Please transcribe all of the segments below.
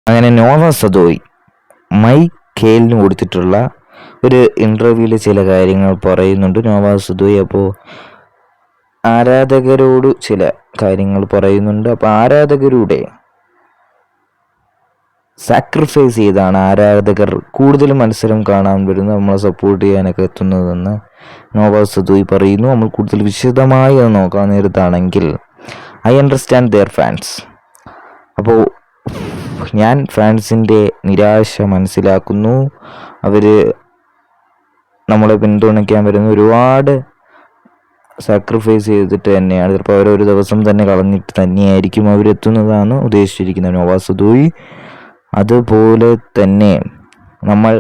അങ്ങനെ നോവ സദോയ് മൈക്കേലിന് കൊടുത്തിട്ടുള്ള ഒരു ഇൻ്റർവ്യൂവിൽ ചില കാര്യങ്ങൾ പറയുന്നുണ്ട് നോവ സദോയ്. അപ്പോൾ ആരാധകരോട് ചില കാര്യങ്ങൾ പറയുന്നുണ്ട്. അപ്പോൾ ആരാധകരുടെ സാക്രിഫൈസ് ചെയ്താണ് ആരാധകർ കൂടുതൽ മത്സരം കാണാൻ വരുന്നത്, നമ്മളെ സപ്പോർട്ട് ചെയ്യാനൊക്കെ എത്തുന്നതെന്ന് നോവ സദോയ് പറയുന്നു. നമ്മൾ കൂടുതൽ വിശദമായി അത് നോക്കാൻ നേരത്താണെങ്കിൽ ഐ അണ്ടർസ്റ്റാൻഡ് ദെയർ ഫാൻസ്. അപ്പോൾ ഞാൻ ഫാൻസിൻ്റെ നിരാശ മനസ്സിലാക്കുന്നു. അവർ നമ്മളെ പിന്തുണയ്ക്കാൻ വരുന്ന ഒരുപാട് സാക്രിഫൈസ് ചെയ്തിട്ട് തന്നെയാണ്, ചിലപ്പോൾ അവരൊരു ദിവസം തന്നെ കളഞ്ഞിട്ട് തന്നെയായിരിക്കും അവരെത്തുന്നതാണ് ഉദ്ദേശിച്ചിരിക്കുന്നത് നോവ സദോയ്. അതുപോലെ തന്നെ നമ്മൾ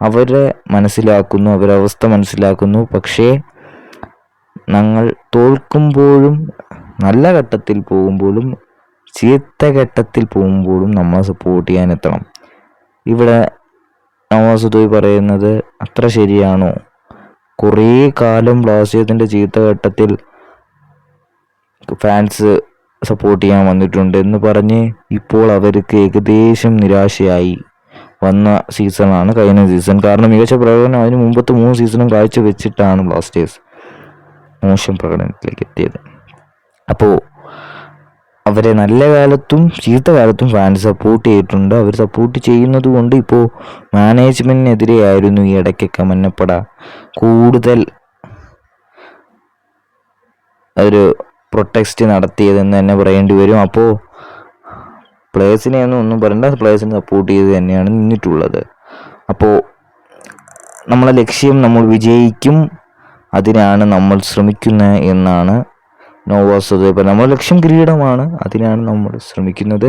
അവരെ മനസ്സിലാക്കുന്നു, അവരുടെ അവസ്ഥ മനസ്സിലാക്കുന്നു. പക്ഷേ ഞങ്ങൾ തോൽക്കുമ്പോഴും നല്ല ഘട്ടത്തിൽ പോകുമ്പോഴും ചീത്ത ഘട്ടത്തിൽ പോകുമ്പോഴും നമ്മളെ സപ്പോർട്ട് ചെയ്യാൻ എത്തണം. ഇവിടെ നോവ സദോയ് പറയുന്നത് അത്ര ശരിയാണോ? കുറേ കാലം ബ്ലാസ്റ്റേഴ്സിൻ്റെ ചീത്ത ഘട്ടത്തിൽ ഫാൻസ് സപ്പോർട്ട് ചെയ്യാൻ വന്നിട്ടുണ്ട് എന്ന് പറഞ്ഞ് ഇപ്പോൾ അവർക്ക് ഏകദേശം നിരാശയായി വന്ന സീസണാണ് കഴിഞ്ഞ സീസൺ. കാരണം മികച്ച പ്രകടനം അതിന് മുമ്പത്തെ 3 സീസണും കാഴ്ചവെച്ചിട്ടാണ് ബ്ലാസ്റ്റേഴ്സ് മോശം പ്രകടനത്തിലേക്ക് എത്തിയത്. അപ്പോൾ അവരെ നല്ല കാലത്തും ചീത്ത കാലത്തും ഫാൻസ് സപ്പോർട്ട് ചെയ്തിട്ടുണ്ട്. അവർ സപ്പോർട്ട് ചെയ്യുന്നത് കൊണ്ട് ഇപ്പോൾ മാനേജ്മെൻറ്റിനെതിരെയായിരുന്നു ഈ ഇടയ്ക്കൊക്കെ മഞ്ഞപ്പട കൂടുതൽ ഒരു പ്രൊട്ടസ്റ്റ് നടത്തിയതെന്ന് തന്നെ പറയേണ്ടി വരും. അപ്പോൾ പ്ലേയേഴ്സിനെ ഒന്നും പറയണ്ട, പ്ലേയേഴ്സിനെ സപ്പോർട്ട് ചെയ്ത് തന്നെയാണ് നിന്നിട്ടുള്ളത്. അപ്പോൾ നമ്മളെ ലക്ഷ്യം നമ്മൾ വിജയിക്കും, അതിനാണ് നമ്മൾ ശ്രമിക്കുന്നത് എന്നാണ് നോവ സദോയ്. ഇപ്പോൾ നമ്മുടെ ലക്ഷ്യം കിരീടമാണ്, അതിനാണ് നമ്മൾ ശ്രമിക്കുന്നത്.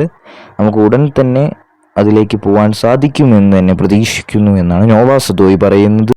നമുക്ക് ഉടൻ തന്നെ അതിലേക്ക് പോകാൻ സാധിക്കുമെന്ന് തന്നെ പ്രതീക്ഷിക്കുന്നു എന്നാണ് നോവ സദോയ് പറയുന്നത്.